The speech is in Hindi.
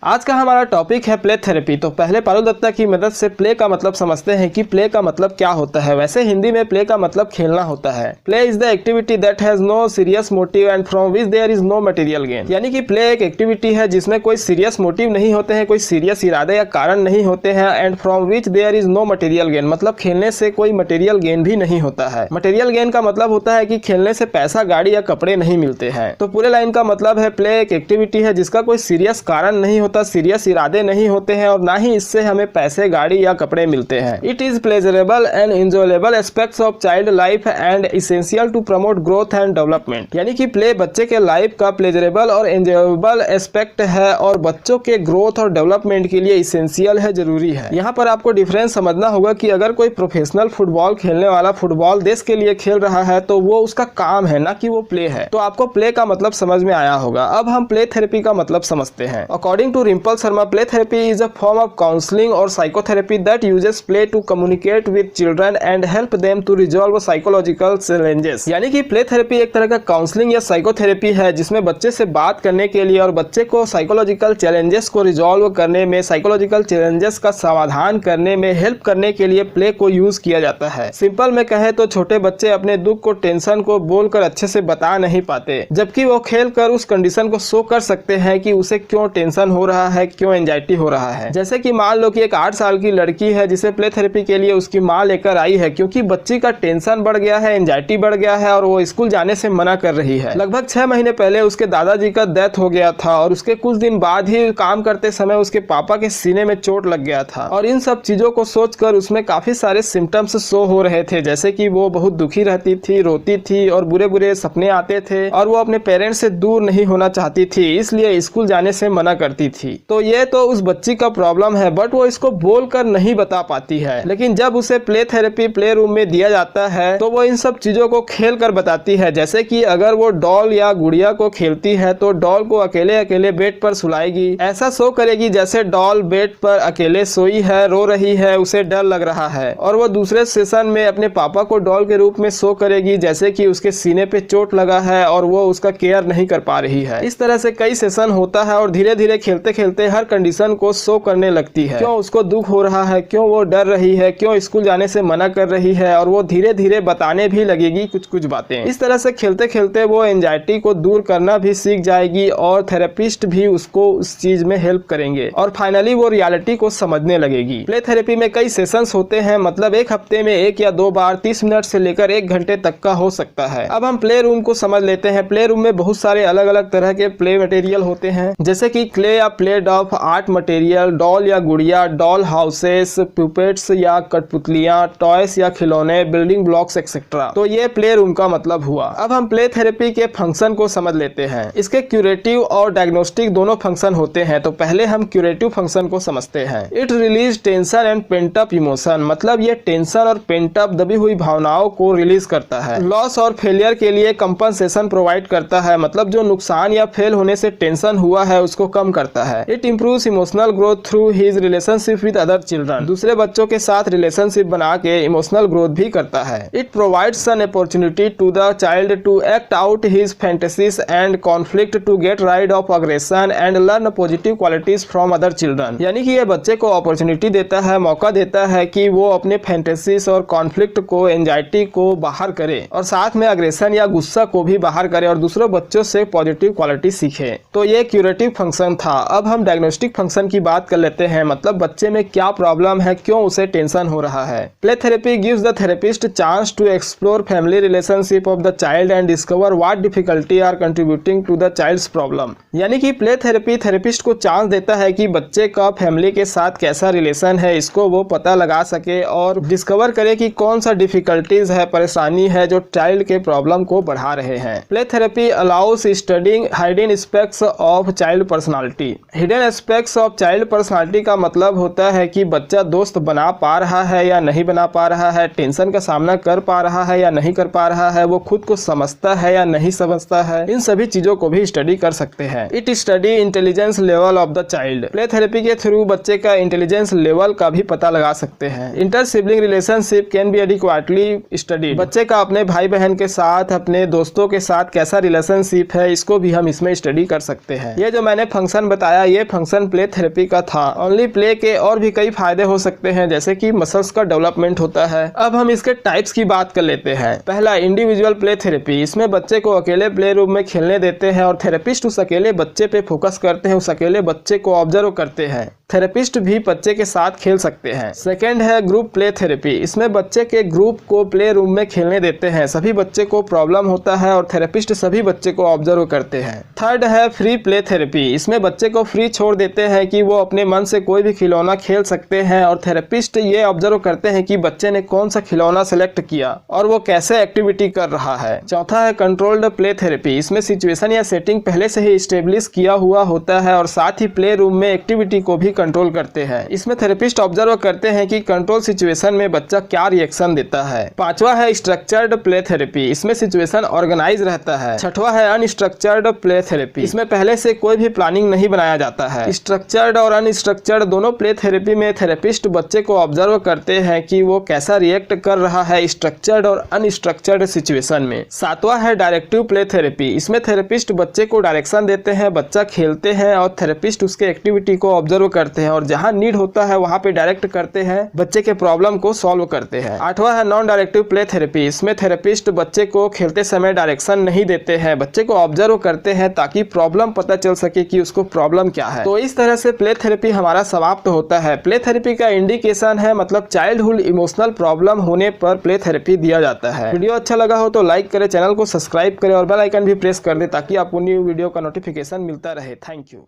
आज का हमारा टॉपिक है प्ले थेरेपी। तो पहले पारुल दत्ता की मदद से प्ले का मतलब समझते हैं कि प्ले का मतलब क्या होता है। वैसे हिंदी में प्ले का मतलब खेलना होता है। Play is the activity that has no serious motive and from which there is no material gain. यानी कि प्ले एक एक्टिविटी है जिसमें कोई सीरियस मोटिव नहीं होते हैं, कोई सीरियस इरादे या कारण नहीं होते हैं, and from which there is no material gain, मतलब खेलने से कोई मटेरियल गेन भी नहीं होता है। मटेरियल गेन का मतलब होता है कि खेलने से पैसा, गाड़ी या कपड़े नहीं मिलते हैं। तो पूरे लाइन का मतलब है प्ले एक एक्टिविटी है जिसका कोई सीरियस कारण नहीं होता, सीरियस इरादे नहीं होते हैं और ना ही इससे हमें पैसे, गाड़ी या कपड़े मिलते हैं। It is pleasurable and enjoyable aspects of child life and essential to promote growth and development. यानी कि प्ले बच्चे के लाइफ का प्लेजरेबल और एंजॉयबल एस्पेक्ट है और बच्चों के ग्रोथ और डेवलपमेंट के लिए इसेंशियल है, जरूरी है। यहाँ पर आपको डिफरेंस समझना होगा कि अगर कोई प्रोफेशनल फुटबॉल खेलने वाला फुटबॉल देश के लिए खेल रहा है तो वो उसका काम है, ना कि वो प्ले है। तो आपको प्ले का मतलब समझ में आया होगा। अब हम प्ले थेरेपी का मतलब समझते हैं। According to Rimpal Sharma, play therapy is a form of counseling or psychotherapy that uses play to communicate with children and help them to resolve psychological challenges। यानी कि प्ले थेरेपी एक तरह का काउंसलिंग या साइकोथेरेपी है जिसमें बच्चे से बात करने के लिए और बच्चे को साइकोलॉजिकल चैलेंजेस को रिजॉल्व करने में, साइकोलॉजिकल चैलेंजेस का समाधान करने में हेल्प करने के लिए प्ले को यूज किया जाता है। सिंपल में कहे तो छोटे बच्चे अपने दुख को, टेंशन को बोलकर अच्छे से बता नहीं पाते, जबकि वो खेल कर उस कंडीशन को शो कर सकते हैं कि उसे क्यों टेंशन हो रहा है, क्यों एंजाइटी हो रहा है। जैसे कि मान लो कि एक 8 साल की लड़की है जिसे प्ले थेरेपी के लिए उसकी माँ लेकर आई है क्योंकि बच्ची का टेंशन बढ़ गया है, एंजाइटी बढ़ गया है और वो स्कूल जाने से मना कर रही है। लगभग 6 महीने पहले उसके दादाजी का डेथ हो गया था और उसके कुछ दिन बाद ही काम करते समय उसके पापा के सीने में चोट लग गया था और इन सब चीजों को सोचकर उसमें काफी सारे सिम्टम्स शो हो रहे थे, जैसे कि वो बहुत दुखी रहती थी, रोती थी और बुरे बुरे सपने आते थे और वो अपने पेरेंट्स से दूर नहीं होना चाहती थी, इसलिए स्कूल जाने से मना करती थी। तो ये तो उस बच्ची का प्रॉब्लम है, बट वो इसको बोलकर नहीं बता पाती है। लेकिन जब उसे प्ले थेरेपी प्ले रूम में दिया जाता है तो वो इन सब चीजों को खेल कर बताती है। जैसे कि अगर वो डॉल या गुड़िया को खेलती है तो डॉल को अकेले अकेले बेड पर सुलाएगी, ऐसा शो करेगी जैसे डॉल बेड पर अकेले सोई है, रो रही है, उसे डर लग रहा है। और वो दूसरे सेशन में अपने पापा को डॉल के रूप में शो करेगी जैसे कि उसके सीने पे चोट लगा है और वो उसका केयर नहीं कर पा रही है। इस तरह से कई सेशन होता है और धीरे धीरे खेलते खेलते हर कंडीशन को शो करने लगती है, क्यों उसको दुख हो रहा है, क्यों वो डर रही है, क्यों स्कूल जाने से मना कर रही है और वो धीरे धीरे बताने भी लगेगी कुछ कुछ बातें। इस तरह से खेलते खेलते वो एंजाइटी को दूर करना भी सीख जाएगी और थेरेपिस्ट भी उसको उस चीज में हेल्प करेंगे और फाइनली वो रियलिटी को समझने लगेगी। प्ले थेरेपी में कई सेशंस होते हैं, मतलब एक हफ्ते में 1 या 2 बार 30 मिनट से लेकर 1 घंटे तक का हो सकता है। अब हम प्ले रूम को समझ लेते हैं। प्ले रूम में बहुत सारे अलग अलग तरह के प्ले मटेरियल होते हैं, जैसे कि क्ले या played of art material, doll या गुड़िया, डॉल हाउसेस, पुपेट्स या कठपुतलियां, टॉयस या खिलौने, बिल्डिंग ब्लॉक्स एक्सेट्रा। तो ये प्ले रूम का मतलब हुआ। अब हम प्ले थेरेपी के फंक्शन को समझ लेते हैं। इसके क्यूरेटिव और डायग्नोस्टिक दोनों फंक्शन होते हैं। तो पहले हम क्यूरेटिव फंक्शन को समझते हैं। It release tension and pent up emotion, मतलब ये टेंशन और पेंट अप दबी हुई भावनाओं को रिलीज करता है। लॉस और फेलियर के लिए कंपनसेशन प्रोवाइड करता है, मतलब जो नुकसान या फेल होने से टेंशन हुआ है उसको कम करता है। It improves emotional growth through his relationship with other children, दूसरे बच्चों के साथ रिलेशनशिप बना के इमोशनल ग्रोथ भी करता है। It provides an opportunity to the child to act out his fantasies and conflict to get rid of aggression and learn positive qualities from other children. यानी कि ये बच्चे को अपॉर्चुनिटी देता है, मौका देता है कि वो अपने फैंटेसीज और कॉन्फ्लिक्ट को, एंजाइटी को बाहर करे और साथ में अग्रेशन या गुस्सा को भी बाहर करे और दूसरों बच्चों से पॉजिटिव क्वालिटी सीखे। तो ये क्यूरेटिव फंक्शन था। अब हम डायग्नोस्टिक फंक्शन की बात कर लेते हैं, मतलब बच्चे में क्या प्रॉब्लम है, क्यों उसे टेंशन हो रहा है। Play therapy gives the therapist chance to explore family relationship of the child and discover what difficulty are contributing to the child's problem. यानी कि प्ले थेरेपी थेरेपिस्ट को चांस देता है कि बच्चे का फैमिली के साथ कैसा रिलेशन है, इसको वो पता लगा सके और डिस्कवर करे कि कौन सा डिफिकल्टीज है, परेशानी है जो चाइल्ड के प्रॉब्लम को बढ़ा रहे हैं। Play therapy allow us studying hidden aspects of child personality. Hidden aspects of child personality का मतलब होता है कि बच्चा दोस्त बना पा रहा है या नहीं बना पा रहा है, टेंशन का सामना कर पा रहा है या नहीं कर पा रहा है, वो खुद को समझता है या नहीं समझता है। इन सभी चीजों को भी स्टडी कर सकते हैं। It study intelligence level of the child. Play therapy के थ्रू बच्चे का इंटेलिजेंस लेवल का भी पता लगा सकते हैं। Inter sibling relationship can be adequately studied. बच्चे का अपने भाई बहन के साथ, अपने दोस्तों के साथ कैसा रिलेशनशिप है, इसको भी हम इसमें स्टडी कर सकते हैं। ये जो मैंने फंक्शन बताया बताया ये फंक्शन प्ले थेरेपी का था। ओनली प्ले के और भी कई फायदे हो सकते हैं, जैसे कि मसल्स का डेवलपमेंट होता है। अब हम इसके टाइप्स की बात कर लेते हैं। पहला, इंडिविजुअल प्ले थेरेपी। इसमें बच्चे को अकेले प्ले रूम में खेलने देते हैं और थेरेपिस्ट उस अकेले बच्चे पे फोकस करते हैं, उस अकेले बच्चे को ऑब्जर्व करते हैं। थेरेपिस्ट भी बच्चे के साथ खेल सकते हैं। सेकेंड है ग्रुप प्ले थेरेपी। इसमें बच्चे के ग्रुप को प्ले रूम में खेलने देते हैं। सभी बच्चे को प्रॉब्लम होता है और थेरेपिस्ट सभी बच्चे को ऑब्जर्व करते हैं। थर्ड है फ्री प्ले थेरेपी। इसमें बच्चे को फ्री छोड़ देते हैं कि वो अपने मन से कोई भी खिलौना खेल सकते हैं और थेरेपिस्ट ये ऑब्जर्व करते हैं कि बच्चे ने कौन सा खिलौना सेलेक्ट किया और वो कैसे एक्टिविटी कर रहा है। चौथा है कंट्रोल्ड प्ले थेरेपी। इसमें सिचुएशन या सेटिंग पहले से ही स्टेब्लिश किया हुआ होता है और साथ ही प्ले रूम में एक्टिविटी को भी कंट्रोल करते हैं। इसमें थेरेपिस्ट ऑब्जर्व करते हैं कि कंट्रोल सिचुएशन में बच्चा क्या रिएक्शन देता है। पांचवा है स्ट्रक्चर्ड प्ले थेरेपी। इसमें सिचुएशन ऑर्गेनाइज रहता है। छठवा है अनस्ट्रक्चर्ड प्ले थेरेपी। इसमें पहले से कोई भी प्लानिंग नहीं बनाया जाता है। स्ट्रक्चर्ड और अनस्ट्रक्चर्ड दोनों प्ले थेरेपी में थेरेपिस्ट बच्चे को ऑब्जर्व करते हैं कि वो कैसा रिएक्ट कर रहा है स्ट्रक्चर्ड और अनस्ट्रक्चर्ड सिचुएशन में। सातवां है डायरेक्टिव प्ले थेरेपी। इसमें थेरेपिस्ट बच्चे को डायरेक्शन देते हैं, बच्चा खेलते हैं और थेरेपिस्ट उसके एक्टिविटी को ऑब्जर्व करते हैं और जहां नीड होता है वहां पे डायरेक्ट करते हैं, बच्चे के प्रॉब्लम को सॉल्व करते हैं। आठवां है नॉन डायरेक्टिव प्ले थेरेपी। इसमें थेरेपिस्ट बच्चे को खेलते समय डायरेक्शन नहीं देते हैं, बच्चे को ऑब्जर्व करते हैं ताकि प्रॉब्लम पता चल सके कि उसको प्रॉब्लम क्या है। तो इस तरह से प्ले थेरेपी हमारा समाप्त होता है। प्ले थेरेपी का इंडिकेशन है मतलब चाइल्डहुड इमोशनल प्रॉब्लम होने पर प्ले थेरेपी दिया जाता है। वीडियो अच्छा लगा हो तो लाइक करें, चैनल को सब्सक्राइब करें और बेल आइकन भी प्रेस कर दें ताकि आपको न्यू वीडियो का नोटिफिकेशन मिलता रहे। Thank you.